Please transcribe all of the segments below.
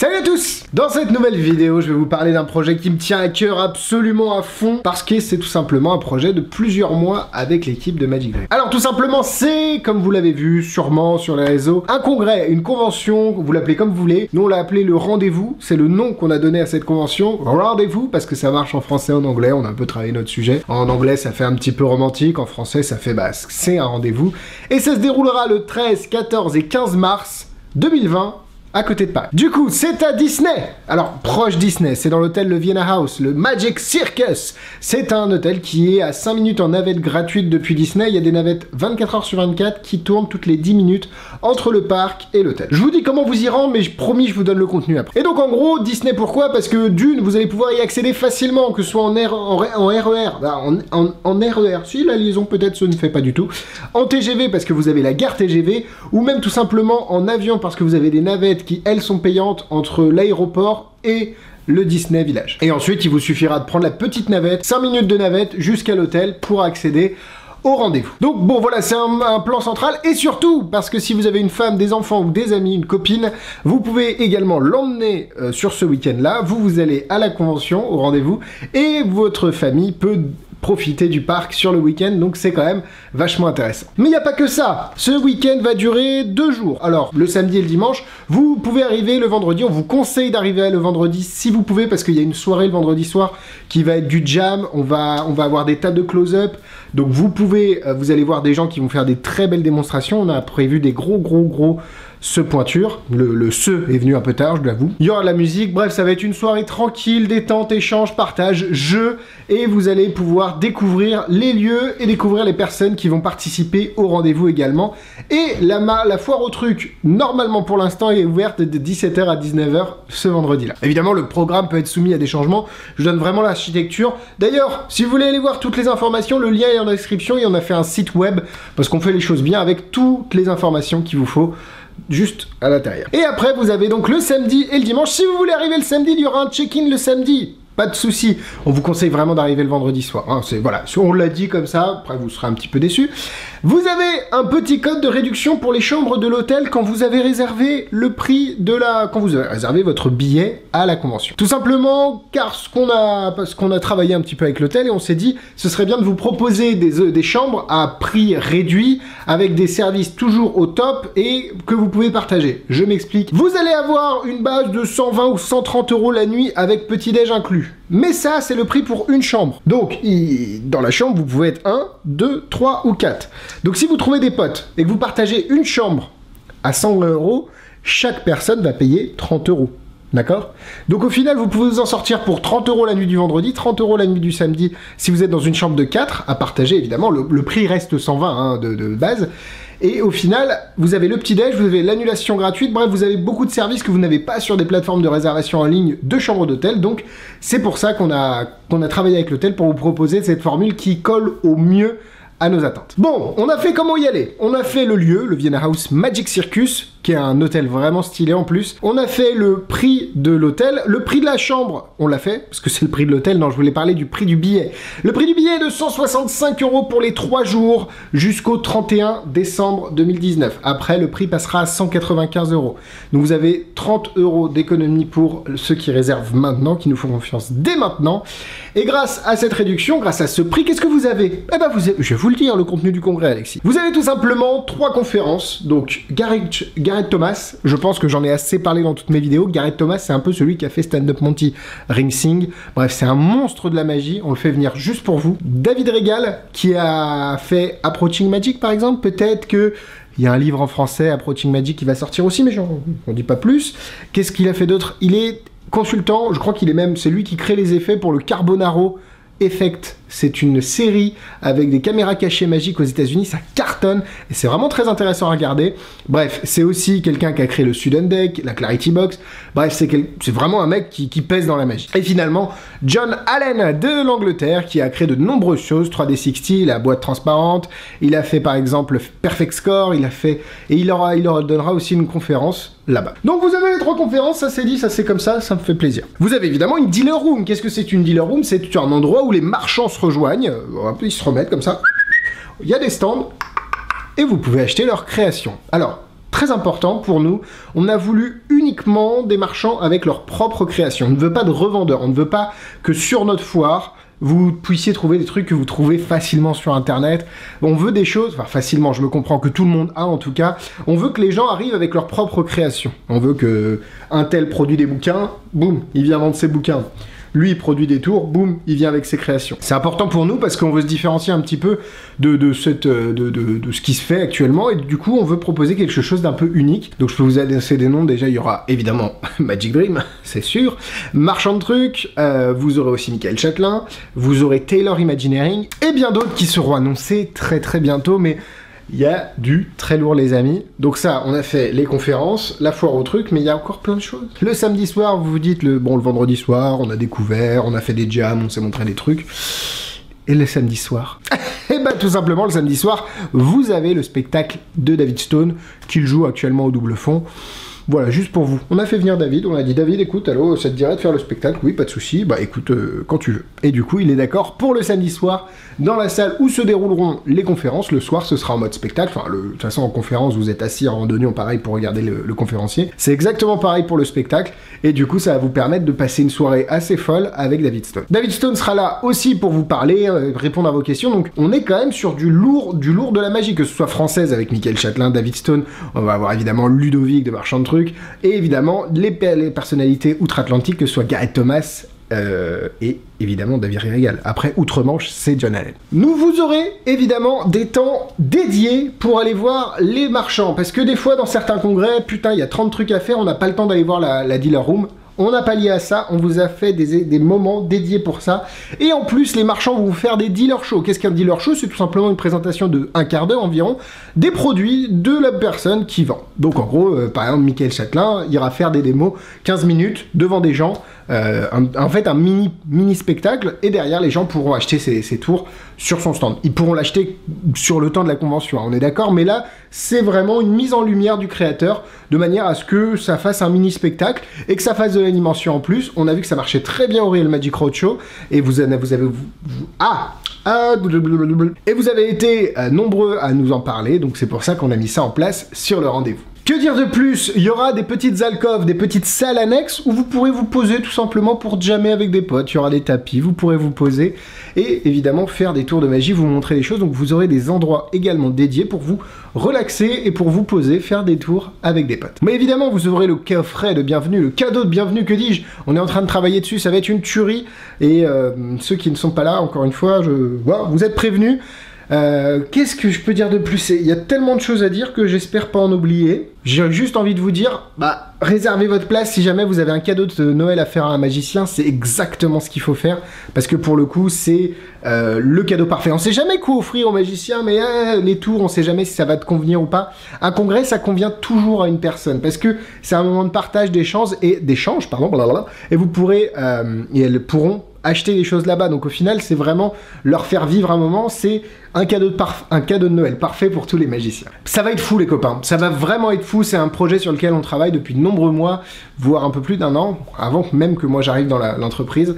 Salut à tous! Dans cette nouvelle vidéo, je vais vous parler d'un projet qui me tient à cœur absolument à fond parce que c'est tout simplement un projet de plusieurs mois avec l'équipe de Magic Grey. Alors tout simplement, c'est, comme vous l'avez vu sûrement sur les réseaux, un congrès, une convention, vous l'appelez comme vous voulez. Nous on l'a appelé le rendez-vous, c'est le nom qu'on a donné à cette convention. Rendez-vous parce que ça marche en français et en anglais, on a un peu travaillé notre sujet. En anglais ça fait un petit peu romantique, en français ça fait c'est un rendez-vous. Et ça se déroulera le 13, 14 et 15 mars 2020. À côté de Paris. Du coup, c'est à Disney. Alors, proche Disney, c'est dans l'hôtel le Vienna House, le Magic Circus. C'est un hôtel qui est à 5 minutes en navette gratuite depuis Disney. Il y a des navettes 24 heures sur 24 qui tournent toutes les 10 minutes entre le parc et l'hôtel. Je vous dis comment vous y rendre, mais promis, je vous donne le contenu après. Et donc, en gros, Disney, pourquoi? Parce que d'une, vous allez pouvoir y accéder facilement, que ce soit en RER, en RER, si la liaison peut-être se ne fait pas du tout, en TGV parce que vous avez la gare TGV, ou même tout simplement en avion parce que vous avez des navettes qui, elles, sont payantes entre l'aéroport et le Disney Village. Et ensuite, il vous suffira de prendre la petite navette, 5 minutes de navette jusqu'à l'hôtel pour accéder au rendez-vous. Donc bon, voilà, c'est un plan central, et surtout, parce que si vous avez une femme, des enfants ou des amis, une copine, vous pouvez également l'emmener sur ce week-end-là. Vous allez à la convention, au rendez-vous, et votre famille peut profiter du parc sur le week-end, donc c'est quand même vachement intéressant. Mais il n'y a pas que ça, ce week-end va durer 2 jours. Alors, le samedi et le dimanche, vous pouvez arriver le vendredi, on vous conseille d'arriver le vendredi si vous pouvez, parce qu'il y a une soirée le vendredi soir qui va être du jam, on va avoir des tas de close-up, donc vous allez voir des gens qui vont faire des très belles démonstrations, on a prévu des gros pointures, le est venu un peu tard, je l'avoue. Il y aura de la musique, bref, ça va être une soirée tranquille, détente, échange, partage, jeu, et vous allez pouvoir découvrir les lieux et découvrir les personnes qui vont participer au rendez-vous également. Et la foire au truc, normalement pour l'instant, est ouverte de 17h à 19h ce vendredi-là. Évidemment, le programme peut être soumis à des changements, je donne vraiment l'architecture. D'ailleurs, si vous voulez aller voir toutes les informations, le lien est en description, et on a fait un site web, parce qu'on fait les choses bien avec toutes les informations qu'il vous faut juste à l'intérieur. Et après, vous avez donc le samedi et le dimanche. Si vous voulez arriver le samedi, il y aura un check-in le samedi. Pas de souci. On vous conseille vraiment d'arriver le vendredi soir. Hein, voilà, on l'a dit comme ça, après vous serez un petit peu déçus. Vous avez un petit code de réduction pour les chambres de l'hôtel quand vous avez réservé le prix de quand vous avez réservé votre billet à la convention. Tout simplement parce qu'on a travaillé un petit peu avec l'hôtel et on s'est dit ce serait bien de vous proposer des chambres à prix réduit avec des services toujours au top et que vous pouvez partager. Je m'explique. Vous allez avoir une base de 120 ou 130 € la nuit avec petit-déj inclus. Mais ça, c'est le prix pour une chambre. Donc, dans la chambre, vous pouvez être 1, 2, 3 ou 4. Donc, si vous trouvez des potes et que vous partagez une chambre à 100 €, chaque personne va payer 30 €. D'accord? Donc, au final, vous pouvez vous en sortir pour 30 € la nuit du vendredi, 30 € la nuit du samedi, si vous êtes dans une chambre de 4, à partager, évidemment. Le prix reste 120 hein, de base. Et au final, vous avez le petit-déj, vous avez l'annulation gratuite, bref, vous avez beaucoup de services que vous n'avez pas sur des plateformes de réservation en ligne de chambres d'hôtel. Donc, c'est pour ça qu'on a travaillé avec l'hôtel pour vous proposer cette formule qui colle au mieux à nos attentes. Bon, on a fait comment y aller. On a fait le lieu, le Vienna House Magic Circus, qui est un hôtel vraiment stylé en plus. On a fait le prix de l'hôtel. Le prix de la chambre, on l'a fait, parce que c'est le prix de l'hôtel. Non, je voulais parler du prix du billet. Le prix du billet est de 165 € pour les 3 jours jusqu'au 31 décembre 2019. Après, le prix passera à 195 €. Donc vous avez 30 € d'économie pour ceux qui réservent maintenant, qui nous font confiance dès maintenant. Et grâce à cette réduction, grâce à ce prix, qu'est-ce que vous avez? Eh ben, je vais vous le dire, le contenu du congrès, Alexis. Vous avez tout simplement 3 conférences. Donc, Gareth Thomas, je pense que j'en ai assez parlé dans toutes mes vidéos. Gareth Thomas, c'est un peu celui qui a fait Stand Up Monty, Ring Sing. Bref, c'est un monstre de la magie. On le fait venir juste pour vous. David Regal, qui a fait Approaching Magic, par exemple. Peut-être que il y a un livre en français, Approaching Magic, qui va sortir aussi, mais j'en dis pas plus. Qu'est-ce qu'il a fait d'autre? Il est consultant, je crois qu'il est même, c'est lui qui crée les effets pour le Carbonaro Effect. C'est une série avec des caméras cachées magiques aux États-Unis, ça cartonne et c'est vraiment très intéressant à regarder. Bref, c'est aussi quelqu'un qui a créé le Sudden Deck, la Clarity Box. Bref, c'est vraiment un mec qui pèse dans la magie. Et finalement, John Allen de l'Angleterre qui a créé de nombreuses choses, 3D60, la boîte transparente, il a fait par exemple Perfect Score, il leur donnera aussi une conférence là-bas. Donc vous avez les 3 conférences, ça c'est dit, ça c'est comme ça me fait plaisir. Vous avez évidemment une dealer room. Qu'est-ce que c'est une dealer room? C'est un endroit où les marchands se rejoignent, ils se remettent comme ça, il y a des stands, et vous pouvez acheter leurs créations. Alors, très important pour nous, on a voulu uniquement des marchands avec leur propre création. On ne veut pas de revendeurs, on ne veut pas que sur notre foire, vous puissiez trouver des trucs que vous trouvez facilement sur internet. On veut des choses, enfin facilement, je me comprends, que tout le monde a en tout cas. On veut que les gens arrivent avec leur propre création. On veut que un tel produit des bouquins, boum, il vient vendre ses bouquins. Lui, il produit des tours, boum, il vient avec ses créations. C'est important pour nous parce qu'on veut se différencier un petit peu de ce qui se fait actuellement et du coup, on veut proposer quelque chose d'un peu unique. Donc, je peux vous annoncer des noms. Déjà, il y aura évidemment Magic Dream, c'est sûr. Marchand de trucs, vous aurez aussi Michael Châtelain, vous aurez Taylor Imagineering et bien d'autres qui seront annoncés très très bientôt, mais il y a du très lourd les amis. Donc ça, on a fait les conférences, la foire au truc, mais il y a encore plein de choses. Le samedi soir, vous vous dites, le vendredi soir, on a découvert, on a fait des jams, on s'est montré des trucs. Et le samedi soir et bah tout simplement, le samedi soir, vous avez le spectacle de David Stone, qu'il joue actuellement au Double Fond. Voilà, juste pour vous. On a fait venir David, on a dit David, écoute, allô, ça te dirait de faire le spectacle? Oui, pas de souci. Bah écoute, quand tu veux. Et du coup, il est d'accord pour le samedi soir, dans la salle où se dérouleront les conférences. Le soir, ce sera en mode spectacle. Enfin, de toute façon, en conférence, vous êtes assis en randonnée, pareil pour regarder le conférencier. C'est exactement pareil pour le spectacle. Et du coup, ça va vous permettre de passer une soirée assez folle avec David Stone. David Stone sera là aussi pour vous parler, répondre à vos questions. Donc, on est quand même sur du lourd de la magie, que ce soit française avec Michael Châtelain, David Stone. On va avoir évidemment Ludovic de Marchand de Trucs. Et évidemment, les personnalités outre-Atlantique, que ce soit Gareth Thomas et évidemment David Régal. Après, outre-Manche, c'est John Allen. Nous vous aurez évidemment des temps dédiés pour aller voir les marchands. Parce que des fois, dans certains congrès, putain, il y a 30 trucs à faire, on n'a pas le temps d'aller voir la dealer room. On n'a pas lié à ça, on vous a fait des moments dédiés pour ça. Et en plus, les marchands vont vous faire des dealer shows. Qu'est-ce qu'un dealer show? C'est tout simplement une présentation de un quart d'heure environ des produits de la personne qui vend. Donc en gros, par exemple, Michael Châtelain ira faire des démos 15 minutes devant des gens. En fait, un mini spectacle, et derrière, les gens pourront acheter ces tours sur son stand. Ils pourront l'acheter sur le temps de la convention, on est d'accord, mais là, c'est vraiment une mise en lumière du créateur, de manière à ce que ça fasse un mini spectacle, et que ça fasse de l'animation en plus. On a vu que ça marchait très bien au Real Magic Roadshow, et vous avez été nombreux à nous en parler, donc c'est pour ça qu'on a mis ça en place sur le rendez-vous. Que dire de plus? Il y aura des petites alcôves, des petites salles annexes où vous pourrez vous poser tout simplement pour jammer avec des potes. Il y aura des tapis, vous pourrez vous poser et évidemment faire des tours de magie, vous montrer des choses. Donc vous aurez des endroits également dédiés pour vous relaxer et pour vous poser, faire des tours avec des potes. Mais évidemment, vous aurez le coffret de bienvenue, le cadeau de bienvenue, que dis-je? On est en train de travailler dessus, ça va être une tuerie. Et ceux qui ne sont pas là, encore une fois, vous êtes prévenus. Qu'est-ce que je peux dire de plus? Il y a tellement de choses à dire que j'espère pas en oublier. J'ai juste envie de vous dire, réservez votre place si jamais vous avez un cadeau de Noël à faire à un magicien, c'est exactement ce qu'il faut faire, parce que pour le coup, c'est le cadeau parfait. On sait jamais quoi offrir au magicien, mais les tours, on sait jamais si ça va te convenir ou pas. Un congrès, ça convient toujours à une personne, parce que c'est un moment de partage, d'échange, et vous pourrez, et elles pourront acheter des choses là-bas. Donc au final, c'est vraiment leur faire vivre un moment. C'est un cadeau de Noël parfait pour tous les magiciens. Ça va être fou les copains, ça va vraiment être fou. C'est un projet sur lequel on travaille depuis de nombreux mois, voire un peu plus d'un an, avant même que moi j'arrive dans l'entreprise.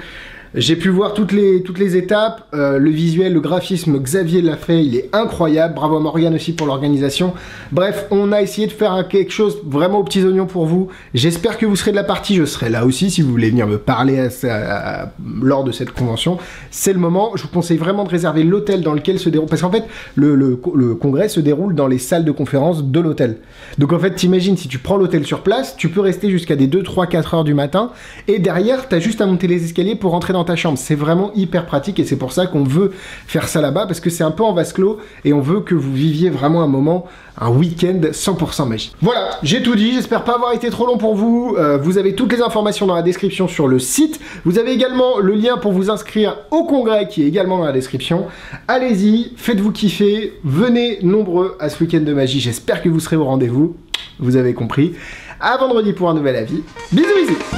J'ai pu voir toutes les étapes, le visuel, le graphisme, Xavier l'a fait, il est incroyable. Bravo à Morgane aussi pour l'organisation. Bref, on a essayé de faire quelque chose vraiment aux petits oignons pour vous. J'espère que vous serez de la partie, je serai là aussi si vous voulez venir me parler lors de cette convention. C'est le moment, je vous conseille vraiment de réserver l'hôtel dans lequel se déroule, parce qu'en fait, le congrès se déroule dans les salles de conférence de l'hôtel. Donc en fait, t'imagines, si tu prends l'hôtel sur place, tu peux rester jusqu'à des 2, 3, 4 heures du matin, et derrière, t'as juste à monter les escaliers pour rentrer dans ta chambre. C'est vraiment hyper pratique et c'est pour ça qu'on veut faire ça là-bas, parce que c'est un peu en vase clos et on veut que vous viviez vraiment un moment, un week-end 100% magie. Voilà, j'ai tout dit, j'espère pas avoir été trop long pour vous. Vous avez toutes les informations dans la description sur le site. Vous avez également le lien pour vous inscrire au congrès qui est également dans la description. Allez-y, faites-vous kiffer, venez nombreux à ce week-end de magie. J'espère que vous serez au rendez-vous. Vous avez compris. À vendredi pour un nouvel avis. Bisous bisous.